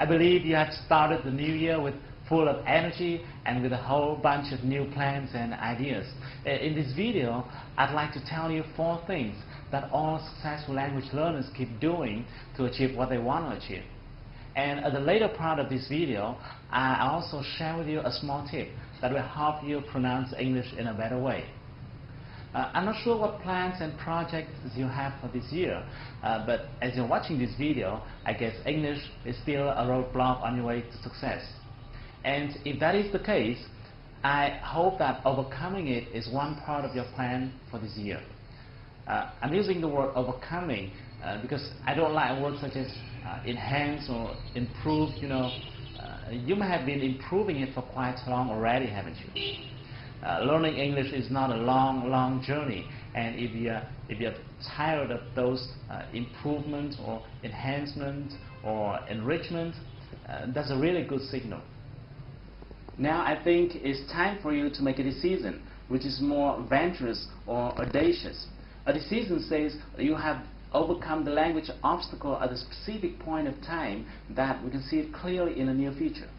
I believe you have started the new year with full of energy and with a whole bunch of new plans and ideas. In this video, I'd like to tell you 4 things that all successful language learners keep doing to achieve what they want to achieve. And at the later part of this video, I also share with you a small tip that will help you pronounce English in a better way. I'm not sure what plans and projects you have for this year, but as you're watching this video, I guess English is still a roadblock on your way to success. And if that is the case, I hope that overcoming it is one part of your plan for this year. I'm using the word overcoming because I don't like words such as enhance or improve. You may have been improving it for quite long already, haven't you? Learning English is not a long journey, and if you're tired of those improvements or enhancement or enrichment, that's a really good signal. Now I think it's time for you to make a decision which is more venturous or audacious. A decision says you have overcome the language obstacle at a specific point of time that we can see it clearly in the near future,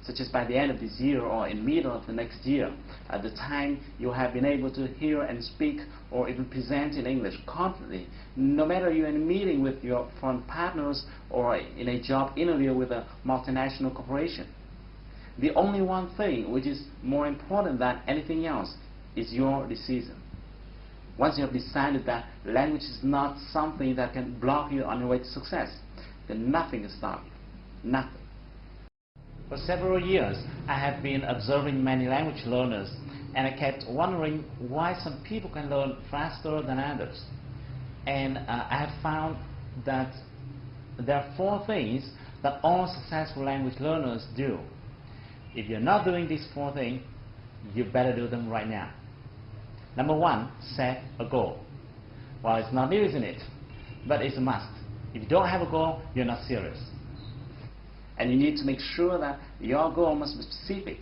such as by the end of this year or in the middle of the next year, at the time you have been able to hear and speak or even present in English confidently, no matter you're in a meeting with your foreign partners or in a job interview with a multinational corporation. The only one thing which is more important than anything else is your decision. Once you have decided that language is not something that can block you on your way to success, then nothing can stop you. Nothing. For several years, I have been observing many language learners, and I kept wondering why some people can learn faster than others. And I have found that there are 4 things that all successful language learners do. If you're not doing these 4 things, you better do them right now. Number 1, set a goal. Well, it's not new, isn't it? But it's a must. If you don't have a goal, you're not serious. And you need to make sure that your goal must be specific.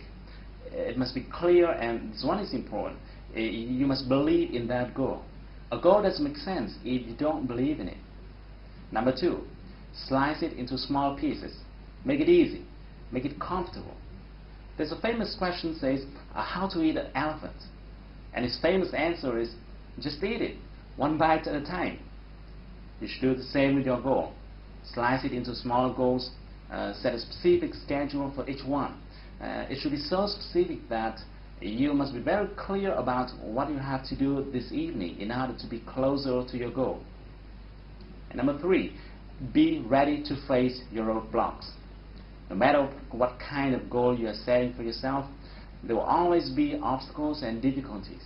It must be clear, and this one is important. You must believe in that goal. A goal doesn't make sense if you don't believe in it. Number 2, slice it into small pieces. Make it easy. Make it comfortable. There's a famous question that says, how to eat an elephant? And his famous answer is, just eat it, one bite at a time. You should do the same with your goal. Slice it into smaller goals. Set a specific schedule for each one. It should be so specific that you must be very clear about what you have to do this evening in order to be closer to your goal. And number 3, be ready to face your roadblocks. No matter what kind of goal you are setting for yourself, there will always be obstacles and difficulties.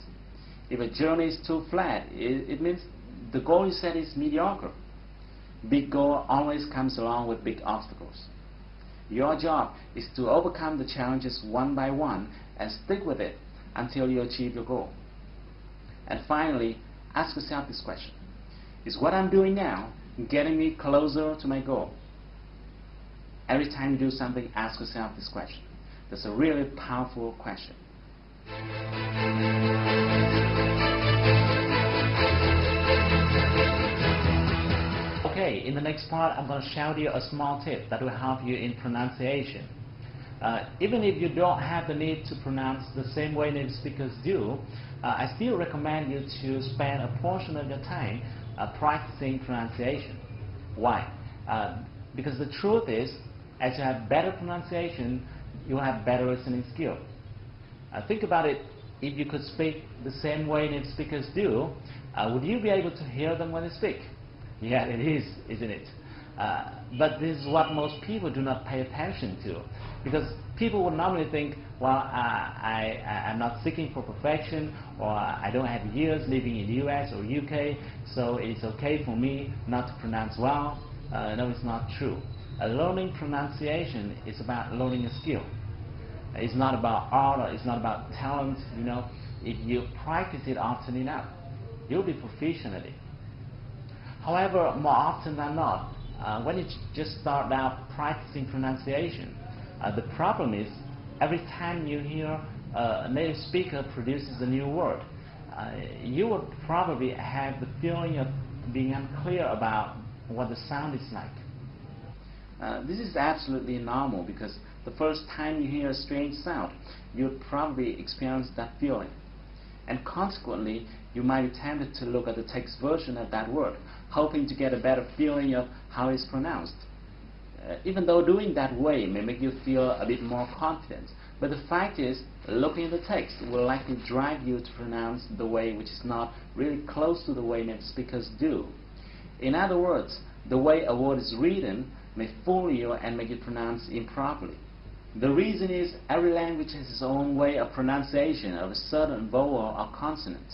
If a journey is too flat, it means the goal you set is mediocre. Big goal always comes along with big obstacles. Your job is to overcome the challenges one by one and stick with it until you achieve your goal. And finally, ask yourself this question. Is what I'm doing now getting me closer to my goal? Every time you do something, ask yourself this question. That's a really powerful question. Okay, in the next part, I'm going to share with you a small tip that will help you in pronunciation. Even if you don't have the need to pronounce the same way native speakers do, I still recommend you to spend a portion of your time practicing pronunciation. Why? Because the truth is, as you have better pronunciation, you will have better listening skill. Think about it. If you could speak the same way native speakers do, would you be able to hear them when they speak? Yeah, it is, isn't it? But this is what most people do not pay attention to, because people would normally think, well, I'm not seeking for perfection, or I don't have years living in the US or UK, so it's okay for me not to pronounce well. No, it's not true. Learning pronunciation is about learning a skill. It's not about art, or it's not about talent. If you practice it often enough, you'll be proficient at it. However, more often than not, when you just start out practicing pronunciation, the problem is every time you hear a native speaker produces a new word, you would probably have the feeling of being unclear about what the sound is like. This is absolutely normal because the first time you hear a strange sound, you'll probably experience that feeling. And consequently, you might be tempted to look at the text version of that word, hoping to get a better feeling of how it's pronounced. Even though doing that way may make you feel a bit more confident, but the fact is, looking at the text will likely drive you to pronounce the way which is not really close to the way native speakers do. In other words, the way a word is written may fool you and make it pronounce improperly. The reason is every language has its own way of pronunciation of a certain vowel or consonant.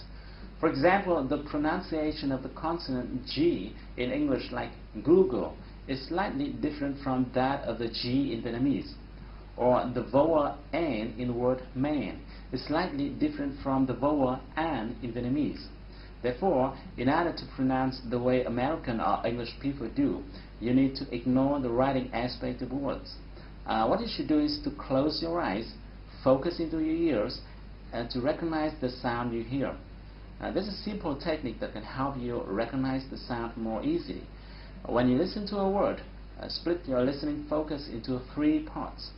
For example, the pronunciation of the consonant G in English, like Google, is slightly different from that of the G in Vietnamese. Or the vowel N in the word man is slightly different from the vowel An in Vietnamese. Therefore, in order to pronounce the way American or English people do, you need to ignore the writing aspect of words. What you should do is to close your eyes, focus into your ears, and to recognize the sound you hear. This is a simple technique that can help you recognize the sound more easily. When you listen to a word, split your listening focus into 3 parts.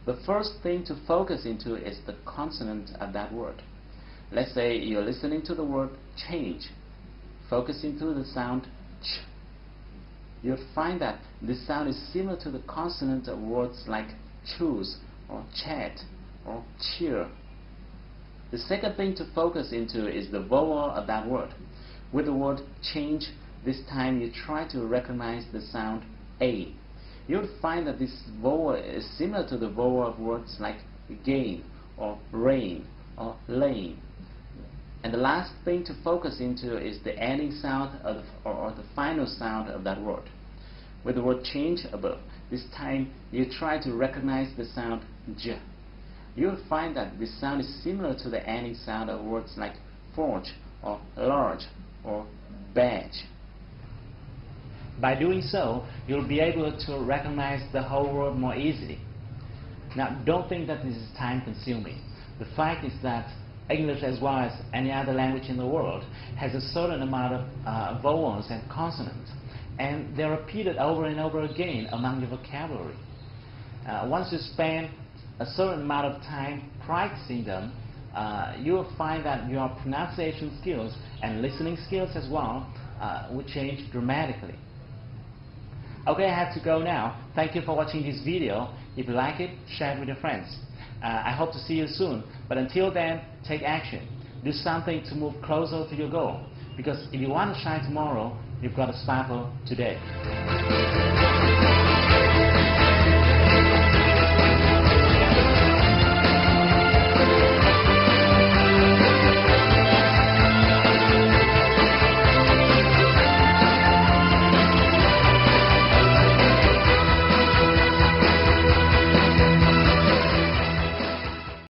The first thing to focus into is the consonant of that word. Let's say you're listening to the word change. Focus into the sound ch. You'll find that this sound is similar to the consonant of words like choose or chat or cheer. The second thing to focus into is the vowel of that word. With the word change, this time you try to recognize the sound A. You'll find that this vowel is similar to the vowel of words like gain or rain or lane. And the last thing to focus into is the ending sound of or the final sound of that word. With the word change above, this time you try to recognize the sound J. You'll find that this sound is similar to the ending sound of words like forge or large or badge. By doing so, you'll be able to recognize the whole word more easily. Now, don't think that this is time-consuming. The fact is that English, as well as any other language in the world, has a certain amount of vowels and consonants, and they're repeated over and over again among your vocabulary. Once you spend a certain amount of time practicing them, you will find that your pronunciation skills and listening skills as well will change dramatically. Okay, I have to go now. Thank you for watching this video. If you like it, share it with your friends. I hope to see you soon, but until then, take action. Do something to move closer to your goal, because if you want to shine tomorrow, you've got to start today.